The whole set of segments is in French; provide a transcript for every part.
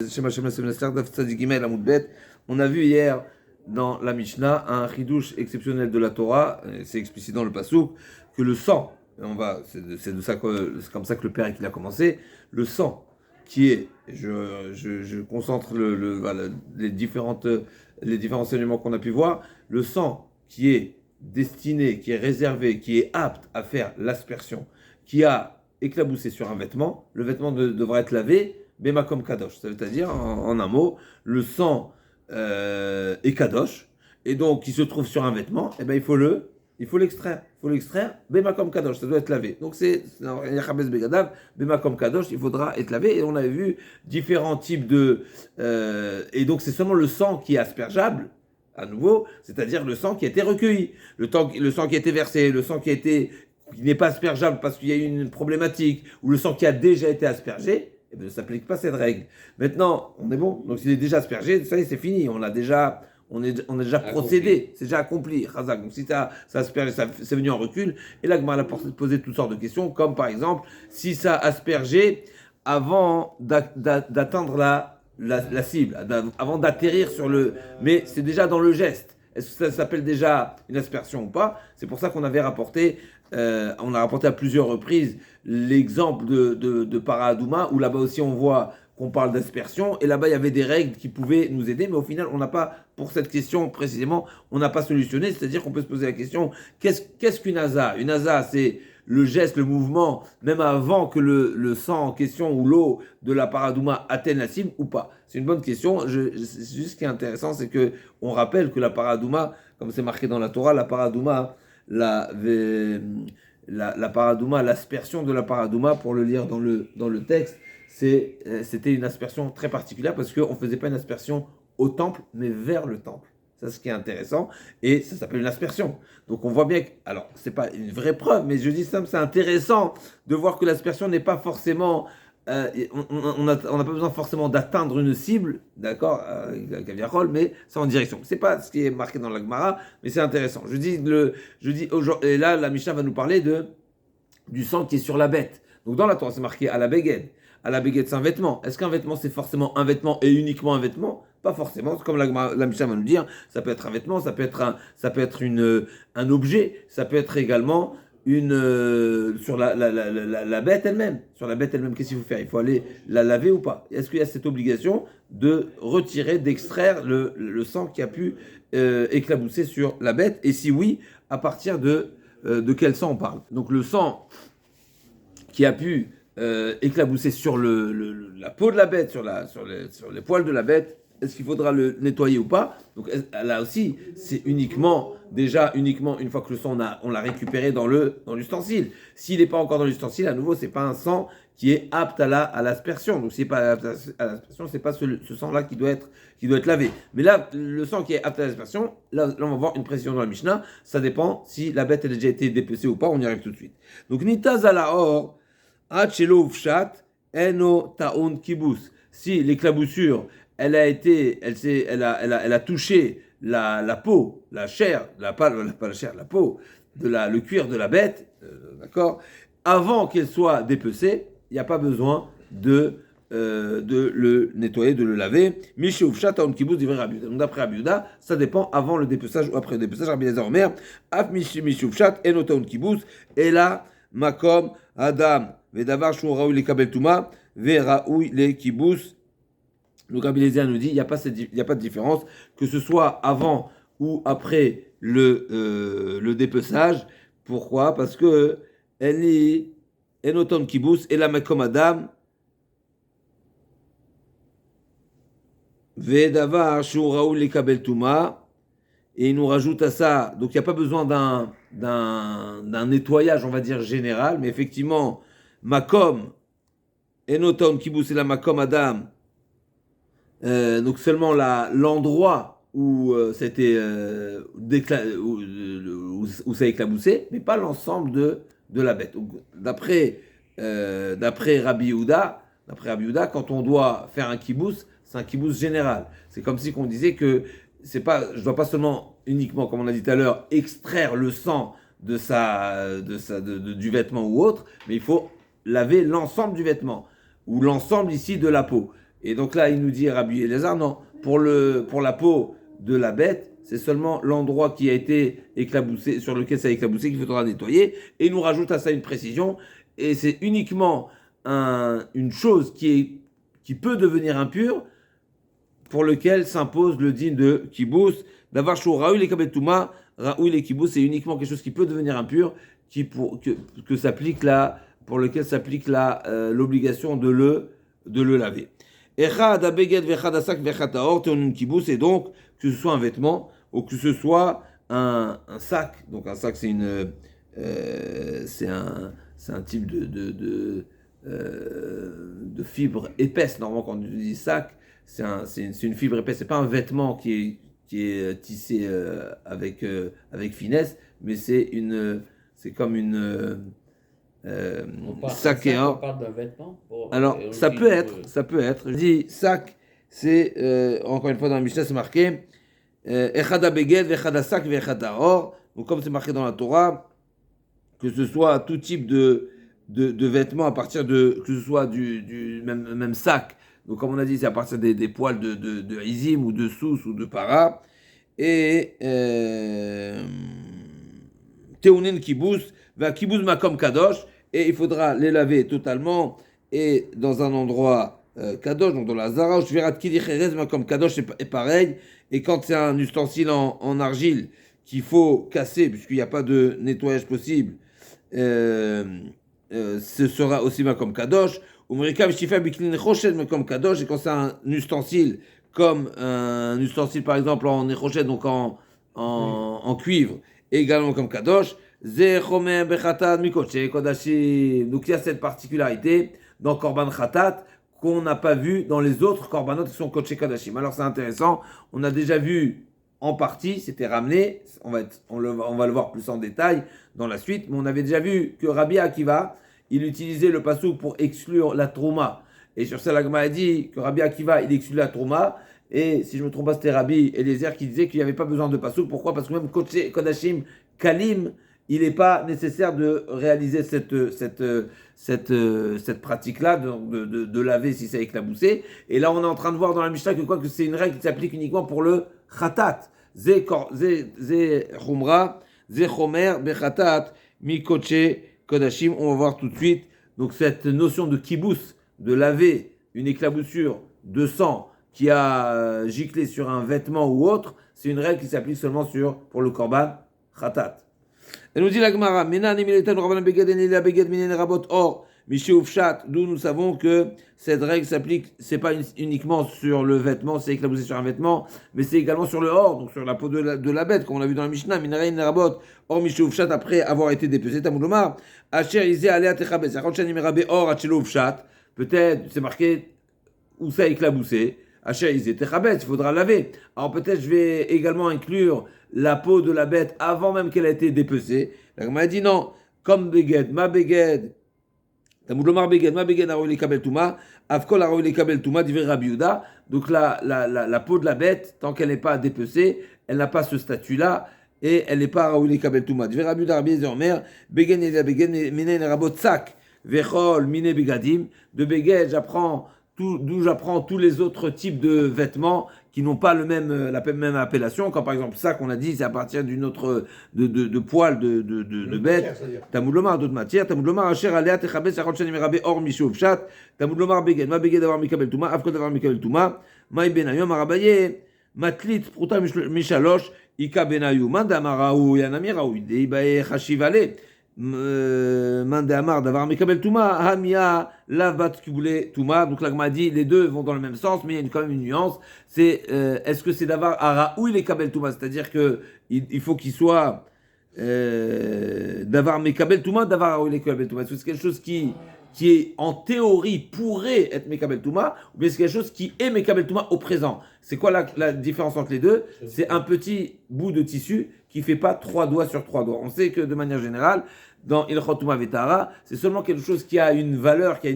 On a vu hier dans la Mishnah un chidouche exceptionnel de la Torah, c'est explicité dans le Passouk, que le sang, c'est comme ça que le Père qu'il a commencé, le sang qui est, je concentre voilà, les différents enseignements qu'on a pu voir, le sang qui est destiné, qui est réservé, qui est apte à faire l'aspersion, qui a éclaboussé sur un vêtement, le vêtement devra être lavé, Bemakom Kadosh, ça veut dire en un mot, le sang est Kadosh, et donc qui se trouve sur un vêtement, et ben il faut l'extraire, Bemakom Kadosh, ça doit être lavé. Donc c'est Yachabes Begadav, Bemakom Kadosh, il faudra être lavé, et on avait vu différents types et donc c'est seulement le sang qui est aspergeable, à nouveau, c'est-à-dire le sang qui a été recueilli, le sang qui a été versé, le sang qui n'est pas aspergeable parce qu'il y a eu une problématique, ou le sang qui a déjà été aspergé, eh bien, ne s'applique pas cette règle. Maintenant, on est bon. Donc, s'il est déjà aspergé, ça y est, c'est fini. On a déjà procédé. C'est déjà accompli. Razak. Donc, si ça aspergé, c'est venu en recul. Et là, Gmar a posé toutes sortes de questions, comme par exemple, si ça a aspergé avant d'atteindre la cible, avant d'atterrir sur le. Mais c'est déjà dans le geste. Est-ce que ça s'appelle déjà une aspersion ou pas? C'est pour ça qu'on avait rapporté. On a rapporté à plusieurs reprises l'exemple de Paradouma, où là-bas aussi on voit qu'on parle d'aspersion, et là-bas il y avait des règles qui pouvaient nous aider, mais au final on n'a pas, pour cette question précisément, on n'a pas solutionné, c'est-à-dire qu'on peut se poser la question, qu'est-ce qu'une asa? Une asa, c'est le geste, le mouvement, même avant que le sang en question ou l'eau de la Paradouma atteigne la cible ou pas? C'est une bonne question. C'est juste ce qui est intéressant, c'est que on rappelle que la Paradouma, comme c'est marqué dans la Torah, la Paradouma, la paradouma, l'aspersion de la paradouma, pour le lire dans le texte, c'était une aspersion très particulière parce qu'on ne faisait pas une aspersion au temple, mais vers le temple. C'est ce qui est intéressant, et ça s'appelle une aspersion. Donc on voit bien que, alors c'est pas une vraie preuve, mais je dis ça, c'est intéressant de voir que l'aspersion n'est pas forcément on n'a pas besoin forcément d'atteindre une cible, d'accord, Kaviarol, mais c'est en direction. C'est pas ce qui est marqué dans la Gemara, mais c'est intéressant. Je dis et là, la Mishnah va nous parler du sang qui est sur la bête. Donc dans la Torah, c'est marqué à la Beged. À la Beged, c'est un vêtement. Est-ce qu'un vêtement, c'est forcément un vêtement et uniquement un vêtement? Pas forcément. C'est comme la Mishnah va nous dire, ça peut être un vêtement, ça peut être un objet, ça peut être également sur la bête elle-même. Sur la bête elle-même, qu'est-ce qu'il faut faire? Il faut aller la laver ou pas? Est-ce qu'il y a cette obligation de retirer, d'extraire le sang qui a pu éclabousser sur la bête? Et si oui, à partir de quel sang on parle? Donc le sang qui a pu éclabousser sur la peau de la bête, sur les poils de la bête, est-ce qu'il faudra le nettoyer ou pas? Donc là aussi, c'est uniquement une fois que le sang on l'a récupéré dans l'ustensile. S'il n'est pas encore dans l'ustensile, à nouveau, c'est pas un sang qui est apte à l'aspersion. Donc s'il n'est pas apte à l'aspersion, c'est pas ce sang-là qui doit être lavé. Mais là, le sang qui est apte à l'aspersion, là on va voir une précision dans la Mishnah. Ça dépend si la bête elle a déjà été dépecée ou pas. On y arrive tout de suite. Donc nitaz alaor achelo ufshat eno taun kibus. Si l'éclaboussure elle a touché la peau, la chair, pas la chair, la peau, le cuir de la bête, d'accord, avant qu'elle soit dépecée, il n'y a pas besoin de le nettoyer, de le laver. Donc d'après Rabbi Yehuda, ça dépend avant le dépeçage ou après le dépeçage. Rabbi Eliezer Omer, af mishuvshat enotaun kibus, et là, makom adam vedavar shu raoui le kabel tuma ve raoui le kibus. Donc Rabbi Eliezer nous dit, il n'y a pas de différence, que ce soit avant ou après le dépeçage. Pourquoi? Parce que elle est enoton kibus et la makom adam vedavar shur raoul le kabel tuma, et il nous rajoute à ça, donc il n'y a pas besoin d'un nettoyage, on va dire général, mais effectivement makom enoton kibus et la makom adam. Donc seulement l'endroit où où ça a éclaboussé, mais pas l'ensemble de la bête. Donc, d'après Rabbi Yehuda, quand on doit faire un kibous, c'est un kibous général. C'est comme si on disait que je ne dois pas seulement uniquement, comme on a dit tout à l'heure, extraire le sang du vêtement ou autre, mais il faut laver l'ensemble du vêtement ou l'ensemble ici de la peau. Et donc là, il nous dit, Rabbi Elazar, non, pour la peau de la bête, c'est seulement l'endroit qui a été éclaboussé, sur lequel ça a éclaboussé, qu'il faudra nettoyer. Et il nous rajoute à ça une précision, et c'est uniquement une chose qui peut devenir impure, pour lequel s'impose le din de kibous. D'avoir chou raoul et kabetouma, raoul et kibous, c'est uniquement quelque chose qui peut devenir impur, que s'applique là, pour lequel s'applique l'obligation de le laver. Echad abeged vechad asak vechad taor teonun kibous, et donc que ce soit un vêtement ou que ce soit un sac. Donc un sac c'est un type de fibre épaisse. Normalement quand on dit sac, c'est une fibre épaisse, c'est pas un vêtement qui est tissé avec finesse, mais c'est comme une sac et or. On parle d'un vêtement. Alors ça peut être. Je dis sac, c'est encore une fois dans la Mishnah c'est marqué echada beged vechada sac vechada or. Donc comme c'est marqué dans la Torah, que ce soit tout type de vêtements à partir que ce soit du même sac. Donc, comme on a dit, c'est à partir des poils de Izim ou de Sous ou de Para. Et Teunin Kibous, va Kibous Makom Kadosh. Et il faudra les laver totalement et dans un endroit Kadosh, donc dans la Zara. Shvirat Kidi Cherez Makom Kadosh est pareil. Et quand c'est un ustensile en argile qu'il faut casser, puisqu'il n'y a pas de nettoyage possible, ce sera aussi Makom Kadosh. Et quand c'est un ustensile, comme un ustensile par exemple en nechoshet, donc en cuivre, également comme kadosh, donc il y a cette particularité dans Korban Khatat qu'on n'a pas vu dans les autres Korbanot qui sont Kodesh Kadashim. Alors c'est intéressant, on a déjà vu en partie, c'était ramené, on va le voir plus en détail dans la suite, mais on avait déjà vu que Rabbi Akiva, il utilisait le pasouk pour exclure la trouma. Et sur ça, l'Agma a dit que Rabbi Akiva, il exclut la trouma. Et si je me trompe pas, c'était Rabbi Eliezer qui disait qu'il n'y avait pas besoin de pasouk. Pourquoi ? Parce que même Kodashim Kalim, il n'est pas nécessaire de réaliser cette pratique-là, de laver si c'est éclaboussé. Et là, on est en train de voir dans la Mishnah que c'est une règle qui s'applique uniquement pour le khatat. Ze chumra, ze chomer, bechatat, mi koche, Kodashim, on va voir tout de suite. Donc cette notion de kibous, de laver une éclaboussure de sang qui a giclé sur un vêtement ou autre, c'est une règle qui s'applique seulement pour le korban khatat. Elle nous dit la Gemara, d'où nous savons que cette règle s'applique, c'est pas uniquement sur le vêtement, c'est éclaboussé sur un vêtement, mais c'est également sur le or, donc sur la peau de la bête, comme on l'a vu dans la Mishnah, or Mishéoufchat, après avoir été dépecé, Tamoulomar, Asher Izé Alea Techabes, or Acheloufchat, peut-être c'est marqué où ça a éclaboussé, Asher Izé Techabes, il faudra laver. Alors peut-être je vais également inclure la peau de la bête avant même qu'elle ait été dépecée. On m'a dit non, comme Beged, ma Beged, Tamoulomar Beged, ma Beged Arouli Kabel Touma, Avkol Arouli Kabel Touma, d'Iver Rabbi Yehuda. Donc la peau de la bête, tant qu'elle n'est pas dépecée, elle n'a pas ce statut-là et elle n'est pas Raouli Kabel Touma. D'Iver Rabbi Yehuda, Rabbi Yezer, Beged Nelia Beged, Minen Rabot Sak, Vechol, Mine Begadim. De Beged, d'où j'apprends tous les autres types de vêtements qui n'ont pas la même appellation. Quand par exemple ça qu'on a dit, c'est à partir d'une autre de poils de bête. Tamoulomar d'autres matières. Tamoulomar Asher Alea Techabes Achot Shanim Rabbe Or Mishou Pshat. Tamoulomar Beged Ma Beged Davar Mikabel Touma Avkol Davar Mikabel Touma Maï Benayom Arabaye Matlit Pruta Mishalosh Ika Benayom Mandamaraou Yanami Raou Deibae Chashivale Mandamar Davar Mikabel Touma Hamia Lavat Kibule Touma. Donc là m'a dit les deux vont dans le même sens, mais il y a quand même une nuance. C'est est-ce que c'est Davar Ara ou il est Kabel Touma, c'est-à-dire que il faut qu'il soit Davar Mikabel Touma, Davar ou il est Kabel Touma. Est-ce que c'est quelque chose qui est en théorie pourrait être Mikabel Touma, ou bien c'est quelque chose qui est Mikabel Touma au présent? C'est quoi la différence entre les deux? C'est un petit bout de tissu qui fait pas 3 doigts sur 3 doigts. On sait que de manière générale, dans Ilchot Touma Vetara, c'est seulement quelque chose qui a une valeur, qui a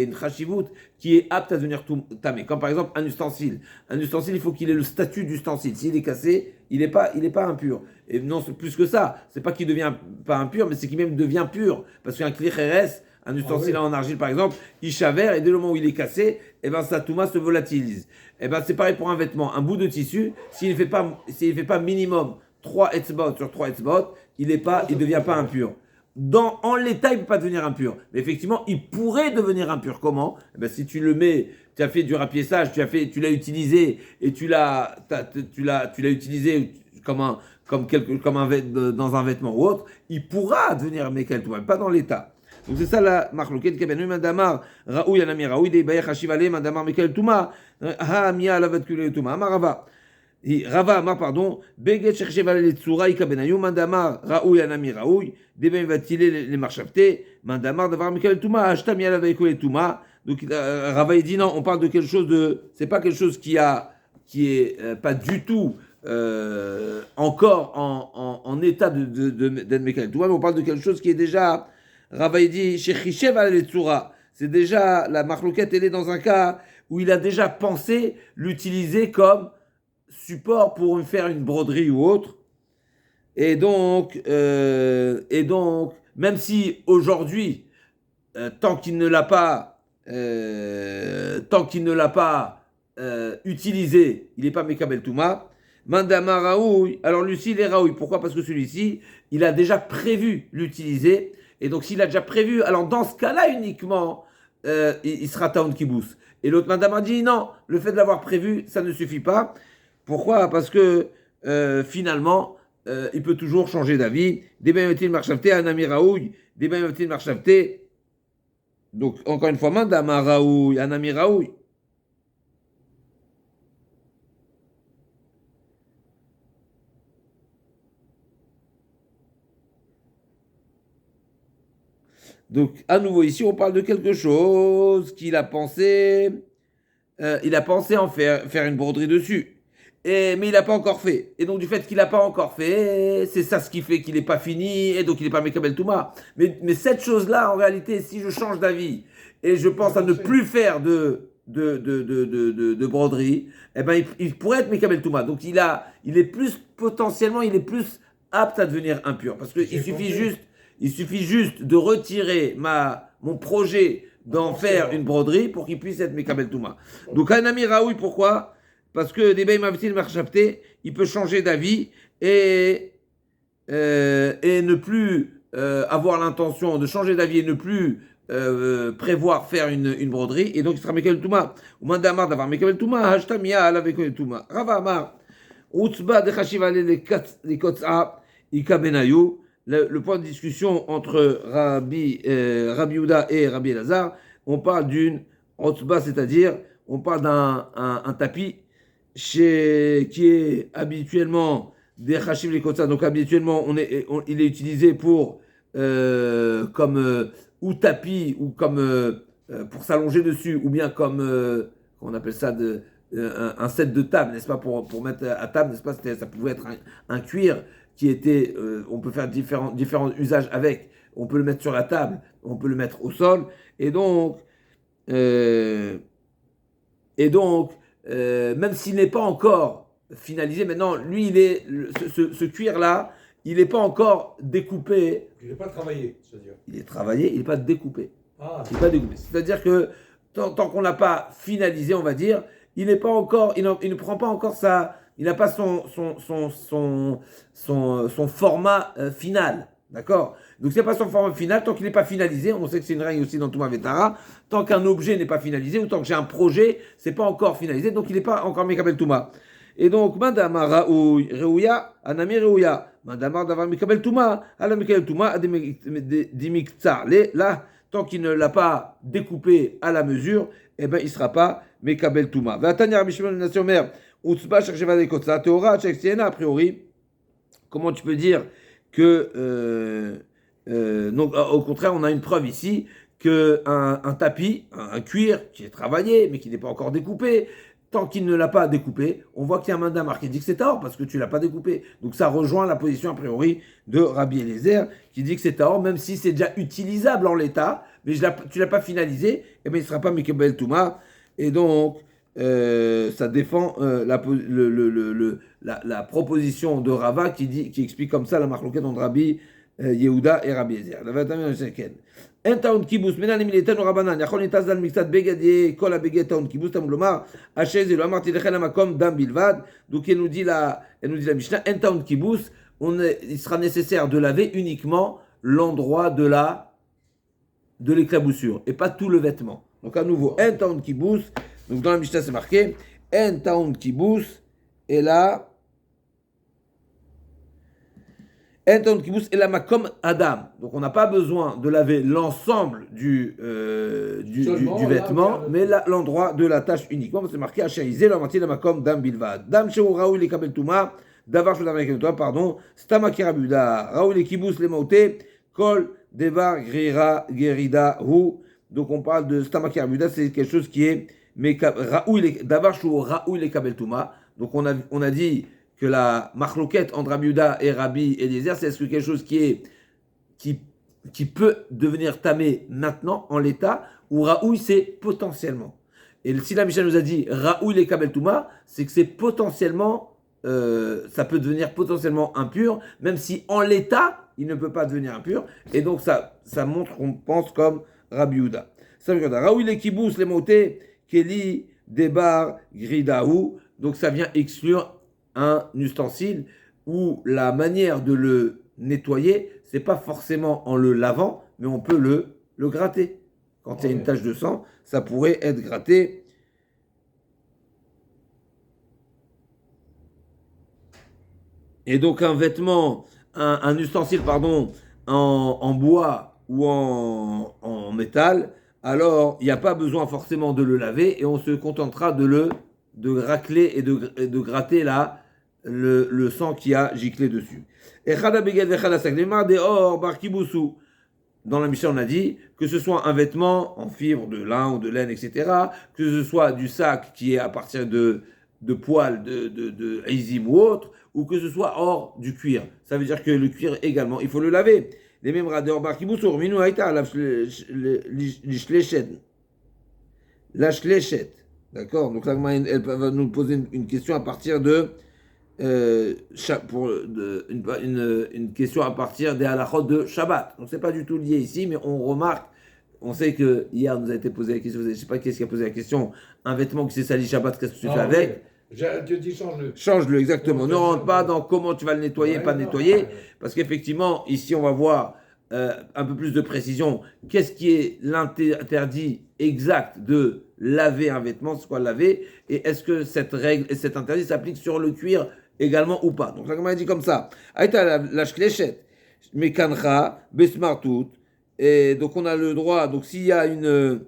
une chashivut, qui est apte à devenir tamé. Comme par exemple un ustensile. Un ustensile, il faut qu'il ait le statut d'ustensile. S'il est cassé, il n'est pas impur. Et non, c'est plus que ça. C'est pas qu'il devient pas impur, mais c'est qu'il même devient pur. Parce qu'un kli cheres, un ustensile en argile par exemple, il chavère et dès le moment où il est cassé, et ben sa touma se volatilise. Et ben c'est pareil pour un vêtement, un bout de tissu, s'il ne fait pas minimum 3 etzbot sur 3 etzbot, il ne devient pas impur. En l'état, il ne peut pas devenir impur. Mais effectivement, il pourrait devenir impur. Comment? Eh ben, si tu le mets, tu as fait du rapiessage, tu l'as utilisé et tu l'as utilisé dans un vêtement ou autre, il pourra devenir Mekel Touma, pas dans l'état. Donc c'est ça la marloquette Kebenu Mandamar Raoui Yanami Raoui de Bayer Hashivale Mandamar Mekel Touma Ha Mia Lavat Kule Touma Amarava. Rava Amar, pardon, Beget Chercheval et Tsura, Ikabenayu, Mandamar, Raoui, Anami, Raoui, Deben Vatile, les marchaftés, Mandamar, Davar, Michael Touma, Ashtam, Yala, Veiko et Touma. Donc, Rava, il dit non, on parle de quelque chose c'est pas quelque chose qui est pas du tout, encore en état d'être Michael Touma, mais on parle de quelque chose qui est déjà, Rava, il dit, Chercheval et Tsura. C'est déjà, la marloquette, elle est dans un cas où il a déjà pensé l'utiliser comme support pour faire une broderie ou autre. Et donc, même si aujourd'hui, tant qu'il ne l'a pas utilisé, il n'est pas Mekabel Touma. Mandama Raoui, alors lui-ci, il est Raoui. Pourquoi? Parce que celui-ci, il a déjà prévu l'utiliser. Et donc, s'il a déjà prévu, alors dans ce cas-là uniquement, il sera Taon Kibous. Et l'autre Mandama dit non, le fait de l'avoir prévu, ça ne suffit pas. Pourquoi? Parce que finalement, il peut toujours changer d'avis. Des Bemetil Marchavté, Anami Raoui, des Bemetil Marchavté. Donc, encore une fois, Mandama Raoui, Anami Raoui. Donc, à nouveau, ici, on parle de quelque chose qu'il a pensé. Il a pensé en faire une broderie dessus. Mais il n'a pas encore fait. Et donc, du fait qu'il n'a pas encore fait, c'est ça ce qui fait qu'il n'est pas fini, et donc il n'est pas Mekabel Touma. Mais cette chose-là, en réalité, si je change d'avis, et je pense à ne plus faire de broderie, eh ben, il pourrait être Mekabel Touma. Donc, il est plus, potentiellement, il est plus apte à devenir impur. Parce qu'il suffit juste de retirer mon projet d'en faire une broderie pour qu'il puisse être Mekabel Touma. Donc, un ami Raoui, pourquoi? Parce que des Mavitil Marchapté, il peut changer d'avis et ne plus avoir l'intention de changer d'avis et ne plus prévoir faire une broderie. Et donc, il sera Mekabel Touma. Ou Mandamar d'avoir Mekabel Touma, Hashtamia, ala Mekabel Touma. Rava Amar, Utzba de Chashivale les Kotsa, Ika Benayu. Le point de discussion entre Rabbi Yehuda et Rabbi Elazar, on parle d'une Utzba, c'est-à-dire on parle d'un tapis qui est habituellement des Chashiv les Kotsa. Donc habituellement, il est utilisé pour comme ou tapis ou comme pour s'allonger dessus, ou bien comme on appelle ça un set de table, n'est-ce pas, pour mettre à table, n'est-ce pas, ça pouvait être un cuir qui était, on peut faire différents usages avec. On peut le mettre sur la table, on peut le mettre au sol, et donc même s'il n'est pas encore finalisé, maintenant, lui, ce cuir-là, il n'est pas encore découpé. Il n'est pas travaillé, c'est-à-dire. Il est travaillé, il n'est pas découpé. Ah, il n'est pas découpé. C'est-à-dire que tant qu'on ne l'a pas finalisé, on va dire, il n'est pas encore, il ne prend pas encore il n'a pas son format final. D'accord? Donc, c'est pas son format final, tant qu'il n'est pas finalisé, on sait que c'est une règle aussi dans Touma Vetara, tant qu'un objet n'est pas finalisé, ou tant que j'ai un projet, c'est pas encore finalisé, donc il n'est pas encore Mekabel Touma. Et donc, Mandama Raoui, Reuya, Anami Reuya, Mandama d'avoir Mekabel Touma, Ala Mekabel Touma, Dimiktsar. Là, tant qu'il ne l'a pas découpé à la mesure, eh ben, il ne sera pas Mekabel Touma. Vatanya Rabbi Shimon Nation Mère, Utsba, Chercheva de Kotsa, Teora, Chexiena, a priori, comment tu peux dire que, donc, au contraire, on a une preuve ici qu'un tapis, un cuir qui est travaillé, mais qui n'est pas encore découpé, tant qu'il ne l'a pas découpé, on voit qu'il y a un mandat marqué dit que c'est Tahor parce que tu ne l'as pas découpé. Donc ça rejoint la position a priori de Rabbi Eliezer qui dit que c'est Tahor, même si c'est déjà utilisable en l'état, mais tu ne l'as pas finalisé, et bien il ne sera pas Mekabel Touma. Et donc, ça défend la proposition de Rava qui explique comme ça la marloquette entre Rabbi Yehuda et Rabbi Eliezer. אין טעון קיבוס, מנהלים מאיתנו רבנן, יכול נתז על מקצת בגד, כל הבגד טעון קיבוס, תמוד לומר, אשר זה לא אמרתי לכם המקום דם בלבד, donc elle nous dit la Mishnah, אין טעון קיבוס, il sera nécessaire de laver uniquement l'endroit de l'éclaboussure, et pas tout le vêtement. Donc à nouveau, אין טעון קיבוס, donc dans la Mishnah c'est marqué, אין טעון קיבוס, et là, Adam. Donc on n'a pas besoin de laver l'ensemble du vêtement, mais l'endroit de la tâche uniquement. C'est marqué Hachaïzé, la moitié de la makom dam bilvad. Dam sheu raoui le kabel touma, davar sheu davar kabel pardon, stama kirabuda, raoui le kibous le maoté, kol devar gerida hu. Donc on parle de stama kirabuda, c'est quelque chose qui est davar sheu raoui le kabel touma. Donc on a dit que la marloquette entre Rabbi Yehuda et Rabbi Eliezer, c'est est-ce que quelque chose qui peut devenir tamé maintenant, en l'état, ou raoui, c'est potentiellement. Et si la Mishnah nous a dit raoui les kabel touma, c'est que c'est potentiellement, ça peut devenir potentiellement impur, même si en l'état, il ne peut pas devenir impur. Et donc ça montre qu'on pense comme Rabbi Yehuda. Ça veut dire raoui les kibous, les motés, keli, debar, gridaou. Donc ça vient exclure un ustensile où la manière de le nettoyer, c'est pas forcément en le lavant, mais on peut le gratter. Quand il y a une tache de sang, ça pourrait être gratté. Et donc un vêtement, un ustensile, pardon, en bois ou en métal, alors il n'y a pas besoin forcément de le laver et on se contentera de racler et de gratter le sang qui a giclé dessus. Dans la Mishnah, on a dit que ce soit un vêtement en fibre de lin ou de laine, etc., que ce soit du sac qui est à partir de poils de Izim ou autre, ou que ce soit hors du cuir. Ça veut dire que le cuir également, il faut le laver. Les mêmes radeurs bar kibousou, minu haïta, la shlechet. D'accord? Donc là, elle va nous poser une question à partir une question à partir des halachot de Shabbat. Donc c'est pas du tout lié ici, mais on remarque, on sait que hier nous a été posé la question, je ne sais pas qui a posé la question, un vêtement qui s'est sali Shabbat, qu'est-ce que tu fais avec? Je dis change-le. Change-le, exactement. Ne rentre pas dans comment tu vas le nettoyer, pas nettoyer, parce qu'effectivement, ici on va voir un peu plus de précision. Qu'est-ce qui est l'interdit exact de laver un vêtement, c'est quoi laver, et est-ce que cette règle et cet interdit s'applique sur le cuir également ou pas. Donc ça, comme on a dit comme ça. Aïta la shklechet, mekancha, besmartout, et donc on a le droit, donc s'il y a une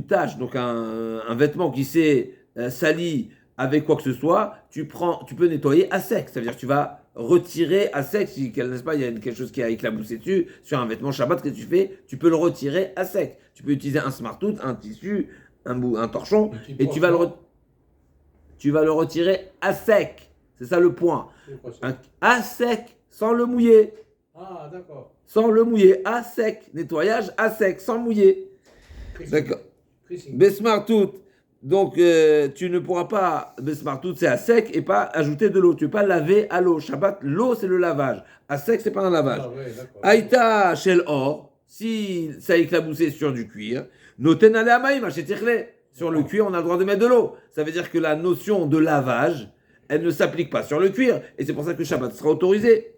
tache, donc un vêtement qui s'est sali avec quoi que ce soit, tu peux nettoyer à sec. Ça veut dire que tu vas retirer à sec, si, n'est-ce pas, il y a quelque chose qui a éclaboussé dessus, sur un vêtement Shabbat que tu fais, tu peux le retirer à sec. Tu peux utiliser un smartout, un tissu, un torchon, et tu vas le retirer à sec. C'est ça le point. À sec, sans le mouiller. Ah, d'accord. Sans le mouiller, à sec. Nettoyage à sec, sans mouiller. D'accord. Besmartout. Donc, tu ne pourras pas, besmartout, c'est à sec et pas ajouter de l'eau. Tu ne peux pas laver à l'eau. Shabbat, l'eau, c'est le lavage. À sec, c'est pas un lavage. Aïta shel or, si ça a éclaboussé sur du cuir, noten ale amaïm, sur le cuir, on a le droit de mettre de l'eau. Ça veut dire que la notion de lavage, elle ne s'applique pas sur le cuir. Et c'est pour ça que Shabbat sera autorisé.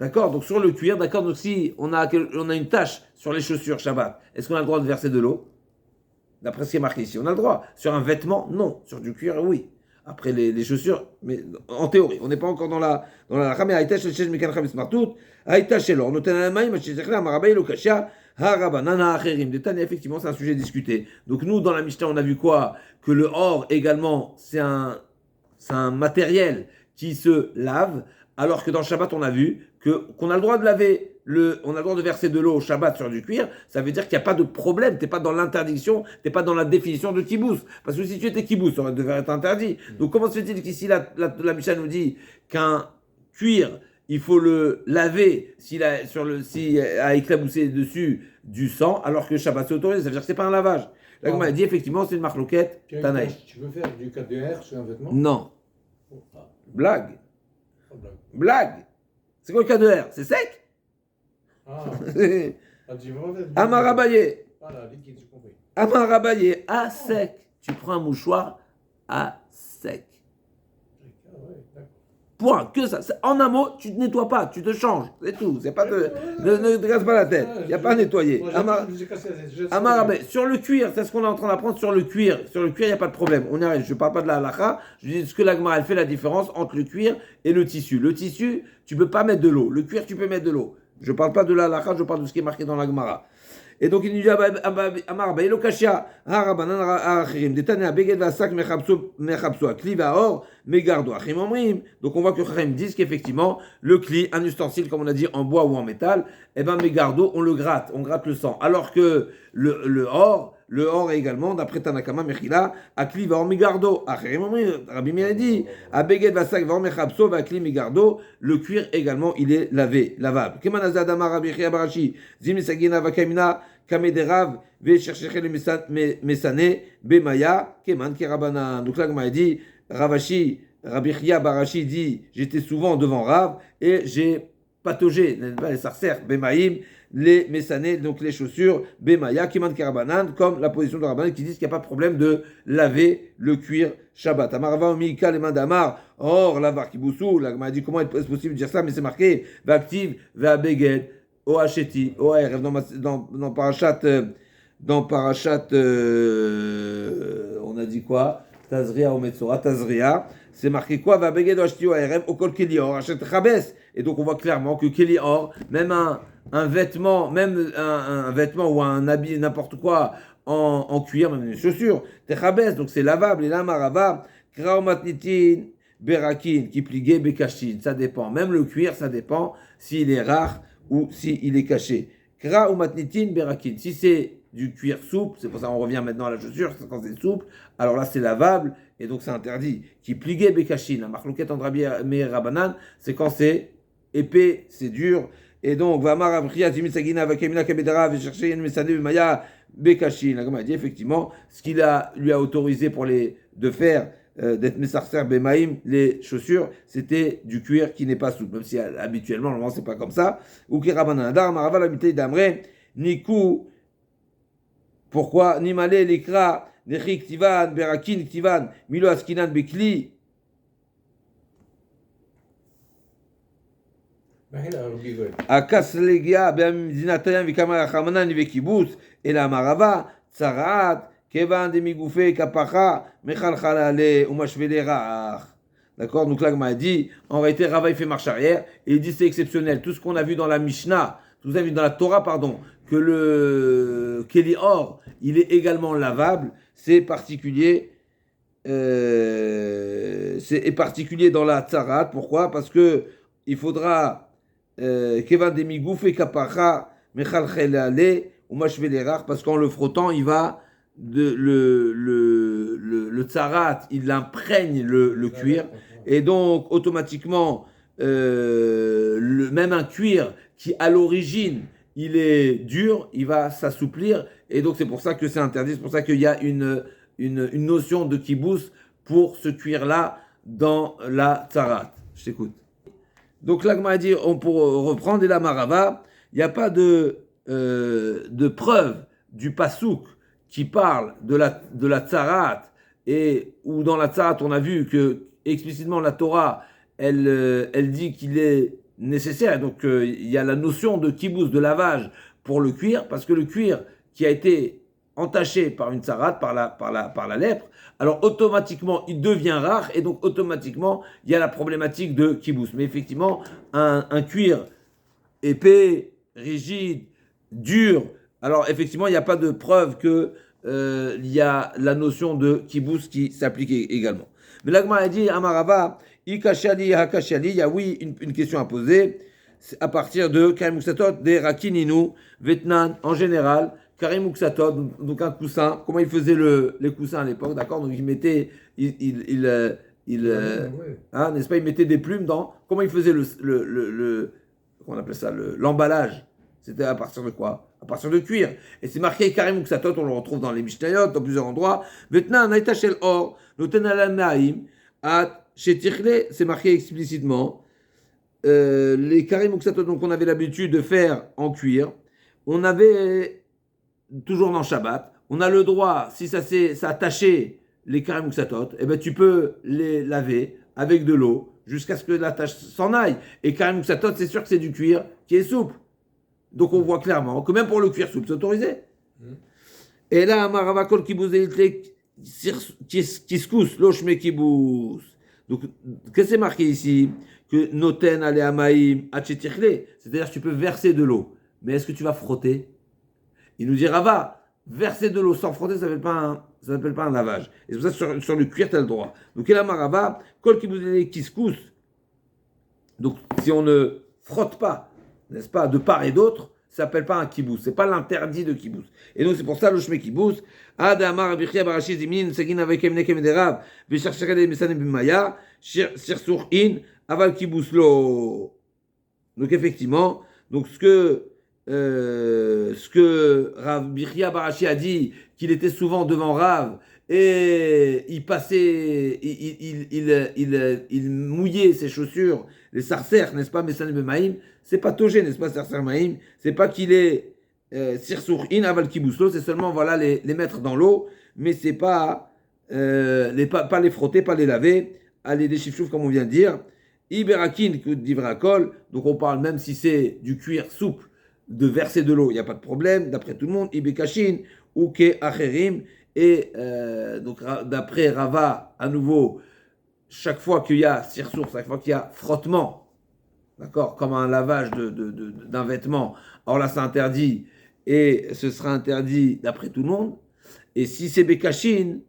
D'accord? Donc, sur le cuir, d'accord? Donc, si on a une tache sur les chaussures Shabbat, est-ce qu'on a le droit de verser de l'eau? D'après ce qui est marqué ici, on a le droit. Sur un vêtement, non. Sur du cuir, oui. Après les chaussures, mais en théorie, on n'est pas encore dans la rame. Aïta shel shesh mekan chavis martout. Aïta shel or noten alamayim machizechla marabay lo kashia harabanana acherim. Détail, effectivement, c'est un sujet discuté. Donc nous, dans la Mishnah, on a vu quoi? Que le or également, c'est un matériel qui se lave, alors que dans Shabbat, on a vu qu'on a le droit de laver. On a le droit de verser de l'eau au Shabbat sur du cuir, ça veut dire qu'il n'y a pas de problème, tu n'es pas dans l'interdiction, tu n'es pas dans la définition de kibboutz. Parce que si tu étais kibboutz, ça aurait devrait être interdit. Donc comment se fait-il qu'ici la Mishnah nous dit qu'un cuir, il faut le laver s'il a éclaboussé dessus du sang, alors que Shabbat c'est autorisé, ça veut dire que ce n'est pas un lavage. Là, comme on a dit, effectivement, c'est une marloquette Tanaï. Tu veux faire du 4 de R sur un vêtement? Non. Blague. Oh, blague. Blague. C'est quoi le cas de R? C'est sec? Ah, ah, tu vois, Amar Abaye. Voilà, liquide, j'ai compris. Amar Abaye, à sec. Tu prends un mouchoir à sec. Ah, ouais, d'accord. Point, que ça. En un mot, tu ne nettoies pas, tu te changes. C'est tout. C'est pas ne te casse pas la tête. Il n'y a pas à nettoyer. Moi, j'ai cassé la tête. Amar Abaye. Sur le cuir, c'est ce qu'on est en train d'apprendre sur le cuir. Sur le cuir, il n'y a pas de problème. On y arrive. Je ne parle pas de la halakha. Je dis ce que la Gemara, elle fait la différence entre le cuir et le tissu. Le tissu, tu ne peux pas mettre de l'eau. Le cuir, tu peux mettre de l'eau. Je ne parle pas de la halakha, je parle de ce qui est marqué dans la Gemara. Et donc il nous dit Amar Abaye lo kashia harabanan harachirim detania beged vasak mechabso akli vaor megardo achim omrim. Donc on voit que Chachamim disent qu'effectivement le kli, un ustensile comme on a dit en bois ou en métal, eh ben megardo on le gratte, on gratte le sang. Alors que le or également, d'après Tanakama Mechila, akli vaor megardo achim omrim. Rabbi Meir dit abeged vasak vaor mechabso vakli megardo, le cuir également il est lavable. Kemanazad Amar Rabbi Chia Barashi zimisagina vakamina Kamederav ve chercher le mesane bemaya keman kerabana. Donc là, comme il dit, Ravashi, Rabbi Chia Barashi dit, j'étais souvent devant Rav et j'ai pataugé les sarcères bemaim, les mesane, donc les chaussures bemaya keman kerabanan, comme la position de Rabbanan qui dit qu'il n'y a pas de problème de laver le cuir Shabbat. Amarava omika les mains d'Amar, or lavar kiboussou. Là, il dit comment est-ce possible de dire ça, mais c'est marqué ve'active ve'abeged. Oacheti, OARF, dans Parashat, on a dit quoi? Tazria ou Metzora, Tazria, c'est marqué quoi? Va beged Oacheti OARF, Okol Kelior, Achet Chabes. Et donc on voit clairement que Kelior, même un vêtement, même un vêtement ou un habit, n'importe quoi, en cuir, même une chaussure, Techabes, donc c'est lavable. Et là, Marava, Kraomatnitin, Berakin, qui pliguait Bekashin, ça dépend. Même le cuir, ça dépend s'il est rare ou s'il est caché. Kra ou matnitin berakin. Si c'est du cuir souple, c'est pour ça qu'on revient maintenant à la chaussure, quand c'est souple, alors là c'est lavable et donc c'est interdit. Qui pliguait bekashin, la marloquette entre Rabbi Meir Rabbanan, c'est quand c'est épais, c'est dur. Et donc, Vamar Avriya Timisagina Vakemina Kabedara chercher une Mesane Maya Bekashin. La Gemara dit effectivement ce qu'il lui a autorisé pour de faire d'être Messarser Bemaim, les chaussures, c'était du cuir qui n'est pas souple, même si habituellement, normalement, c'est pas comme ça. Ou qui Rabanadar, Maraval, habité d'Amré, Nikou, pourquoi Nimale, Likra, Nechik Tivan, Berakin Tivan, Milo Askinan Bekli. Akaslegia, Bemzinatayan, Vikama Hamanan, Vekibus, et la Marava, Tsarat, Kevan de Migoufé, Kapacha, Mechal Khalale, Umashvele Ra'ach. D'accord? Donc là, il dit, en réalité, Rava, il fait marche arrière, et il dit c'est exceptionnel. Tout ce qu'on a vu dans la Mishnah, tout ce qu'on a vu dans la Torah, pardon, que le Keli Or, il est également lavable, c'est particulier. C'est particulier dans la Tzarat. Pourquoi? Parce que il faudra Kevan de Migoufé, Kapacha, Mechal Khalale, Umashvele Ra'ach, parce qu'en le frottant, il va. Le tsarat, il imprègne le cuir, et donc automatiquement, même un cuir qui à l'origine il est dur, il va s'assouplir, et donc c'est pour ça que c'est interdit, c'est pour ça qu'il y a une notion de kibous pour ce cuir-là dans la tsarat. Je t'écoute. Donc là, m'a dit, pour reprendre, et la marava, il n'y a pas de preuve du pasouk qui parle de la tzarat, et où dans la tzarat on a vu que explicitement la Torah elle dit qu'il est nécessaire, et donc il y a la notion de kibous, de lavage pour le cuir, parce que le cuir qui a été entaché par une tzarat, par la lèpre, alors automatiquement il devient rare, et donc automatiquement il y a la problématique de kibous. Mais effectivement un cuir épais, rigide, dur, alors effectivement il n'y a pas de preuve que il y a la notion de kibous qui s'applique également. Mais l'Agma a dit Amarava, Ikashali, Hakashali, il y a oui une question à poser à partir de Karim Muksatot, des Rakininu, Vetnan en général, Karim Muksatot, donc un coussin. Comment il faisait les coussins à l'époque, d'accord? Donc il mettait, n'est-ce pas, il mettait des plumes dans. Comment il faisait comment on appelle ça, l'emballage? C'était à partir de quoi? À partir de cuir. Et c'est marqué Karim Muksatot, on le retrouve dans les Mishnayot, dans plusieurs endroits. Vetnan, Naitashel Or, Noten Alamaim, At chez Tichle, c'est marqué explicitement. Les karim uksatot, donc on avait l'habitude de faire en cuir, on avait toujours dans Shabbat, on a le droit, si ça a taché les karim uksatot, eh ben tu peux les laver avec de l'eau jusqu'à ce que la tache s'en aille. Et karim uksatot, c'est sûr que c'est du cuir qui est souple. Donc on voit clairement que même pour le cuir souple, c'est autorisé. Et là, Amarava kol kibuz kiskous, loshme kibuz. Donc, qu'est-ce que c'est marqué ici? Que noten ale amaim achetichle, c'est-à-dire que tu peux verser de l'eau. Mais est-ce que tu vas frotter? Il nous dit Rava, verser de l'eau sans frotter, ça s'appelle pas un lavage. Et c'est pour ça que sur le cuir, tu as le droit. Donc, il a Marava, kol kibuz kiskous. Donc, si on ne frotte pas, n'est-ce pas, de part et d'autre, ça s'appelle pas un kibous. C'est pas l'interdit de kibous. Et donc, c'est pour ça, le shme kibous, ad amar abichia barashi zimin, segin avec emne kemederav, v'cherchere les mesanim bimaya, sirsur in, aval kibous lo. Donc, effectivement, donc ce que Rav Bichia Barashi a dit, qu'il était souvent devant Rav, et il passait, il mouillait ses chaussures, les sarcères, n'est-ce pas, Mesanim Bemaim, c'est pas Togé, n'est-ce pas, Sarcer Maïm, c'est pas qu'il est Sirsur in aval kibouslo, c'est seulement, voilà, les mettre dans l'eau, mais c'est pas, pas les frotter, pas les laver, aller des chifchouf, comme on vient de dire. Iberakin, divrakol, donc on parle même si c'est du cuir souple, de verser de l'eau, il n'y a pas de problème, d'après tout le monde. Ibekashin, Uke Acherim, et donc d'après Rava, à nouveau, chaque fois qu'il y a sirsur, chaque fois qu'il y a frottement, d'accord, comme un lavage d'un vêtement, alors là c'est interdit, et ce sera interdit d'après tout le monde. Et si c'est Bekashin,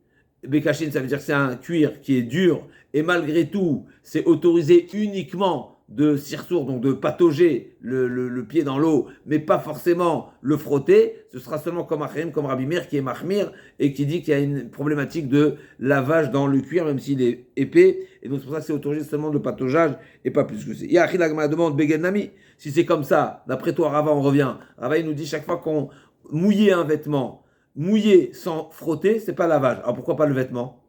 Bekashin, ça veut dire que c'est un cuir qui est dur, et malgré tout, c'est autorisé uniquement de sirsour, donc de patauger le pied dans l'eau, mais pas forcément le frotter. Ce sera seulement comme Achim, comme Rabbi Meir, qui est mahmir, et qui dit qu'il y a une problématique de lavage dans le cuir, même s'il est épais, et donc c'est pour ça que c'est autorisé seulement de pataugeage, et pas plus que c'est. Yahil Agma demande, Begen Nami, si c'est comme ça, d'après toi, Rava, on revient. Rava, il nous dit chaque fois qu'on mouillait un vêtement, mouillé sans frotter, c'est pas lavage. Alors pourquoi pas le vêtement?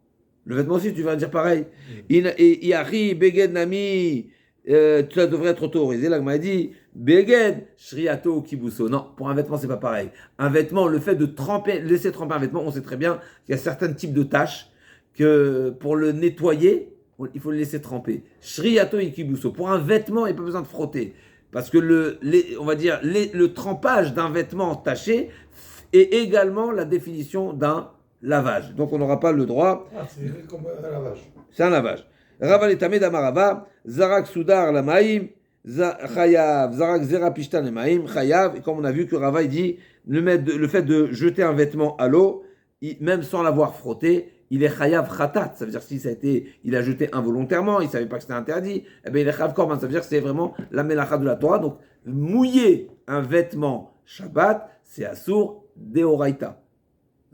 Le vêtement aussi, tu vas dire pareil. Yahri, Beged Nami, ça devrait être autorisé. Là, on m'a dit, Beged, Shriato, Kibuso. Non, pour un vêtement, c'est pas pareil. Un vêtement, le fait de tremper, laisser tremper un vêtement, on sait très bien qu'il y a certains types de tâches que pour le nettoyer, il faut le laisser tremper. Shriato et Kibuso. Pour un vêtement, il n'y a pas besoin de frotter. Parce que on va dire, le trempage d'un vêtement taché est également la définition d'un lavage. Donc on n'aura pas le droit. Ah, c'est comme un lavage. C'est un lavage. Rava letame d'amarava, zarak soudar la maïm, chayav, zarak zera pishtan la maïm, chayav. Et comme on a vu que Rava il dit, le fait de jeter un vêtement à l'eau, même sans l'avoir frotté, il est chayav khatat. Ça veut dire que si il a jeté involontairement, il ne savait pas que c'était interdit, eh bien il est chayav korban. Ça veut dire que c'est vraiment la melacha de la Torah. Donc mouiller un vêtement Shabbat, c'est assour deoraita.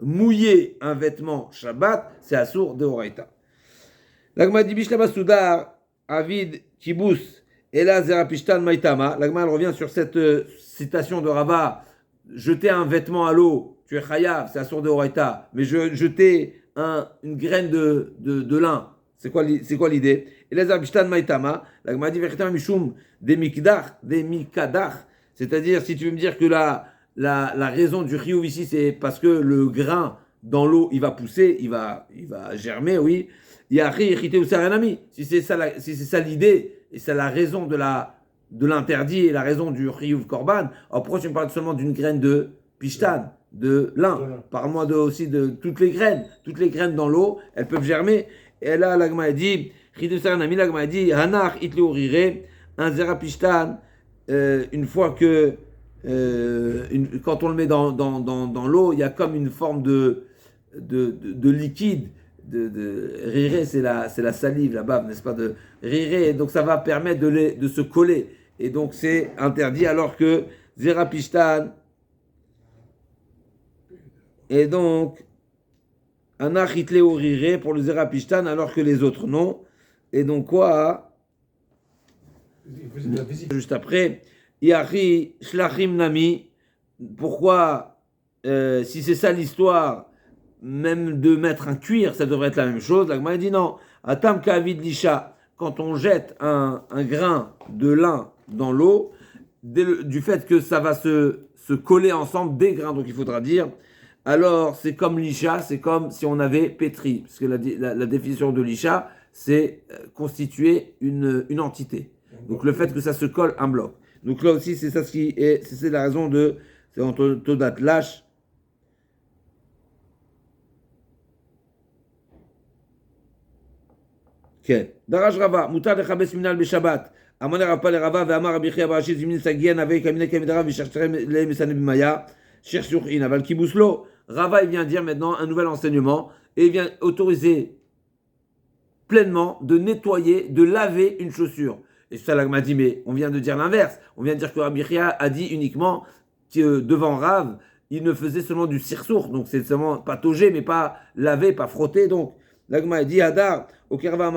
Mouiller un vêtement Shabbat, c'est assour deoraita. L'agma dit bishlama soudar avid kibous et la zerapishtan maitama. L'agma elle revient sur cette citation de Rava, jeter un vêtement à l'eau, tu es chayav, c'est assour deoraita, mais jeter une graine de lin, c'est quoi l'idée? Et la zerapishtan maitama, l'agma dit véritablement mishum des mikadach, c'est-à-dire si tu veux me dire que la raison du chiyuv ici, c'est parce que le grain dans l'eau, il va pousser, il va germer, oui. Il y a ri ou saranami. Si c'est ça l'idée, et c'est la raison de l'interdit et la raison du chiyuv korban, alors pourquoi tu me parles seulement d'une graine de pishtan, de lin? Parle-moi aussi de toutes les graines dans l'eau, elles peuvent germer. Et là, l'agma a dit, ri ou saranami, l'agma a dit, hanar itle urire, un zera pishtan, une fois que quand on le met dans l'eau, il y a comme une forme de liquide. Rire, c'est la salive, la bave, n'est-ce pas, de rire, et donc ça va permettre de se coller. Et donc c'est interdit, alors que Zerapishtan, et donc Anachitle ou rire pour le Zerapishtan, alors que les autres non. Et donc quoi? Juste après. Yahri Shlachim Nami, pourquoi, si c'est ça l'histoire, même de mettre un cuir, ça devrait être la même chose? L'agma dit non. Atam Kavid Lisha, quand on jette un grain de lin dans l'eau, du fait que ça va se coller ensemble des grains, donc il faudra dire, alors c'est comme Lisha, c'est comme si on avait pétri, parce que la définition de Lisha, c'est constituer une entité. Donc le fait que ça se colle un bloc. Donc là aussi, c'est ça ce qui est, c'est la raison de, c'est en Todat Lash. כן. דרש רבה, מותר לכבס מנהל בשבת. אמר לרב פלא רבה ואמר רבי חייא ברש"י זמין סגיע נווה קמיני כמדרב ושכתרם למסנה במאיה שייך סוכין אבל קיבוס לא. Rava il vient dire maintenant un nouvel enseignement et il vient autoriser pleinement de nettoyer, de laver une chaussure. Et ça là m'a dit mais on vient de dire l'inverse. On vient de dire que Rabbi Chia a dit uniquement que devant Rav il ne faisait seulement du sirsour, donc c'est seulement patauger mais pas laver, pas frotter donc. L'agma dit Hadar, au Kerva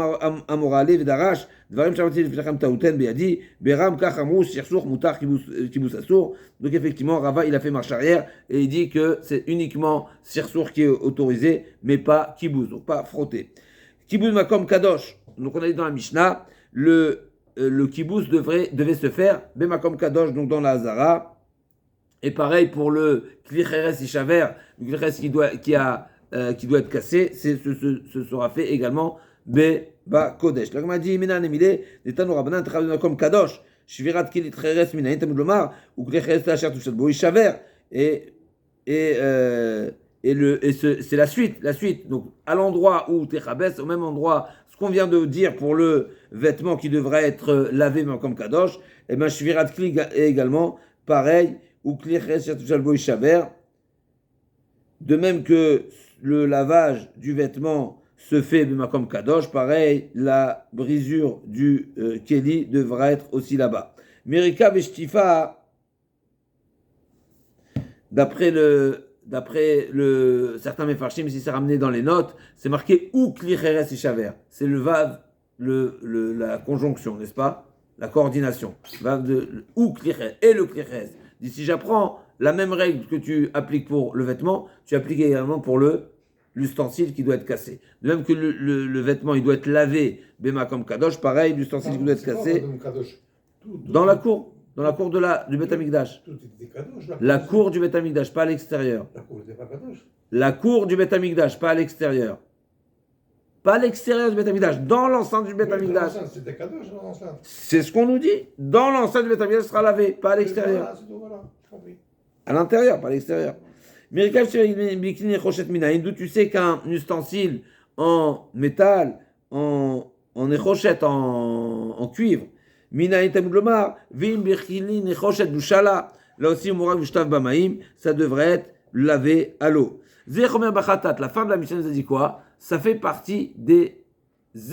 Amorale, Vedarash, Dvarim Shamati Leflechem Taouten Beadi, Beram Kach Amrou, Sirsour, Moutar, Kibous Assour. Donc effectivement, Rava il a fait marche arrière et il dit que c'est uniquement Sirsour qui est autorisé, mais pas Kibous, donc pas frotter. Kibous Makom Kadosh, donc on a dit dans la Mishnah, le Kibous devait se faire, Bemakom Kadosh, donc dans la Hazara. Et pareil pour le Klicheres Ishaver, le Klicheres qui doit être cassé, ce sera fait également Beba Kodesh. Là, on m'a dit, Mina Nemile, Netanu Rabbanan, Tchavim comme Kadosh, Shvirat Kilit Cheres Minayin Tamud Lomar, ou Klecheres Tachar Tushat Bo Ishaver, et c'est la suite. Donc, à l'endroit où Techabes, au même endroit, ce qu'on vient de dire pour le vêtement qui devrait être lavé comme Kadosh, et bien, Shvirat Kli également, pareil, ou Klecheres Tachar Tushat Bo Ishaver, de même que le lavage du vêtement se fait comme Kadosh, pareil, la brisure du Keli devra être aussi là-bas. Merika Veshtifa, d'après certains Mefarshim, si c'est ramené dans les notes, c'est marqué ou Klicheres Ishaver. C'est le vav, la conjonction, n'est-ce pas? La coordination. Vav de ou Klicheres et le Klicheres. D'ici, j'apprends la même règle que tu appliques pour le vêtement, tu appliques également pour l'ustensile qui doit être cassé. De même que le vêtement, il doit être lavé, Bema comme Kadosh, pareil, l'ustensile qui doit être cassé. Dans la cour du Beth Amikdash. La cour du Beth Amikdash, pas à l'extérieur. La cour n'était pas Kadosh. La cour du Beth Amikdash, pas à l'extérieur. Pas à l'extérieur du Beth Amikdash, dans l'enceinte du Beth Amikdash. C'était Kadosh dans l'enceinte. C'est ce qu'on nous dit. Dans l'enceinte du Beth Amikdash sera lavé, pas à l'extérieur. Voilà, j'ai compris. À l'intérieur, pas à l'extérieur. D'où tu sais qu'un ustensile en métal, en échochette, en cuivre, là aussi, ça devrait être lavé à l'eau. La fin de la mission nous a dit quoi? Ça fait partie des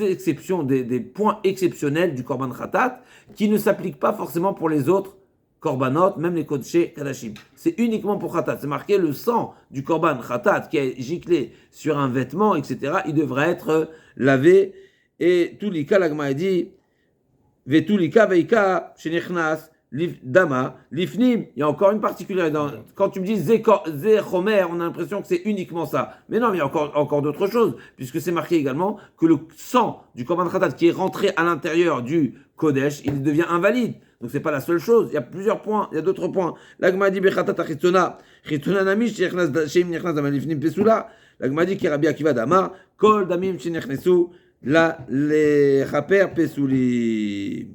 exceptions, des points exceptionnels du Korban Khatat qui ne s'appliquent pas forcément pour les autres Korbanot, même les Kodesh Kadashim. C'est uniquement pour Khatat. C'est marqué le sang du Korban Khatat qui est giclé sur un vêtement, etc. Il devrait être lavé. Et Tulika, l'Agma a dit, Vetulika veika shenichnas dama lifnim. Il y a encore une particularité. Quand tu me dis Zé Chomer, on a l'impression que c'est uniquement ça. Mais non, mais il y a encore d'autres choses, puisque c'est marqué également que le sang du Korban Khatat qui est rentré à l'intérieur du Kodesh, il devient invalide. Donc c'est pas la seule chose, il y a plusieurs points, il y a d'autres points. L'agma dit bechatat achitona, chitona nami shechnas sheim nechnas damalifnim pesula. L'agma dit ki Rabbi Akiva damar kol damim shenechnesu la le chaper pesuli.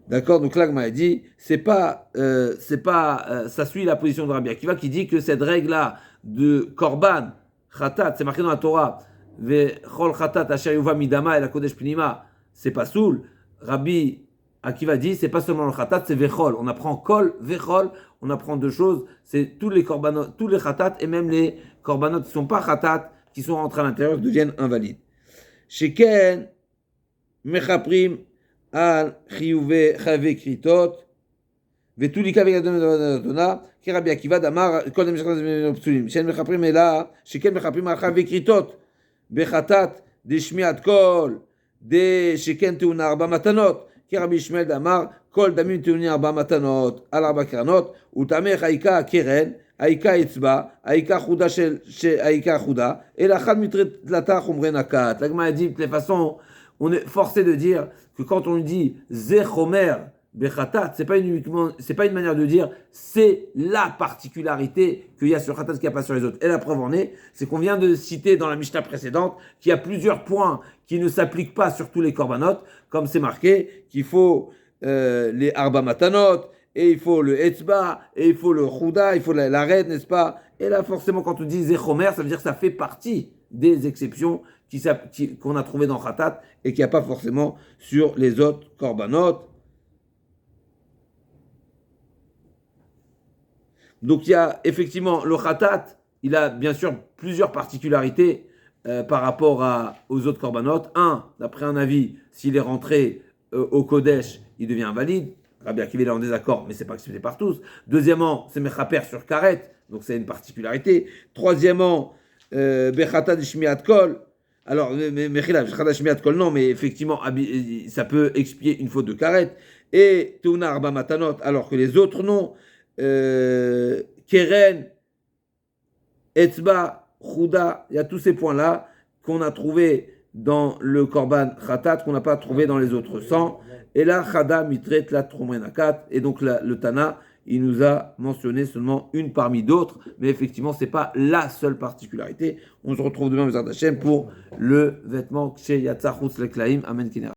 D'accord, donc l'agma dit c'est pas ça suit la position de Rabbi Akiva qui dit que cette règle là de korban khatat, c'est marqué dans la Torah, ve chol khatat asher yuva midama et la kodesh pnima, c'est pas soul. Rabbi Akiva dit, c'est pas seulement le khatat, c'est vechol. On apprend kol, vechol, on apprend deux choses. C'est tous les korbanot, tous les khatat et même les korbanot qui ne sont pas khatat, qui sont rentrés à l'intérieur, deviennent invalides. Sheken, mechaprim, al, chiyuve, chave, kritot, vetulika vegadona, ki Rabbi Akiva damar, kol dem shechaz psulim. Shen mechaprim ela, sheken mechaprim al, chave, kritot, bechatat, de shmiat kol, de sheken teuna arba matanot, Rabbi Ishmael Damar, Kol Damim Tunin Arba Matanot, Al Arba Kranot, Utameh Haïka Keren, Aïka Etzba, Aïka Chouda, Aïka Chouda, et la Chad Mitret Tlata Chomre Nakat. La Gemara dit, de toute façon, on est forcé de dire que quand on dit Ze Chomer Bechatat, c'est pas une manière de dire c'est la particularité qu'il y a sur Khatat qu'il n'y a pas sur les autres. Et la preuve en est, c'est qu'on vient de citer dans la Mishnah précédente qu'il y a plusieurs points qui ne s'appliquent pas sur tous les korbanot, comme c'est marqué qu'il faut les Arba Matanot, et il faut le Etzba, et il faut le Chouda, il faut la Red, n'est-ce pas? Et là, forcément, quand on dit Zechomer, ça veut dire que ça fait partie des exceptions qu'on a trouvées dans Khatat et qu'il n'y a pas forcément sur les autres korbanot. Donc il y a effectivement le khatat, il a bien sûr plusieurs particularités par rapport aux autres korbanot. Un, d'après un avis, s'il est rentré au Kodesh, il devient invalide. Rabbi Akiva est en désaccord, mais c'est pas accepté par tous. Deuxièmement, c'est mechaper sur karet, donc c'est une particularité. Troisièmement, bechata de shmiat kol. Alors, mechila, bechata de shmiat kol, non, mais effectivement, ça peut expier une faute de karet. Et teuna arba matanot, alors que les autres non. Keren, Etzba, Chouda, il y a tous ces points-là qu'on a trouvés dans le Korban Khatat, qu'on n'a pas trouvé dans les autres 100. Et là, Chada, Mitret, la Tromrenakat. Et donc, le Tana, il nous a mentionné seulement une parmi d'autres. Mais effectivement, ce n'est pas la seule particularité. On se retrouve demain, Bezrat Hashem, pour le vêtement Kshe Yatsa Chutz Leklaim. Amen.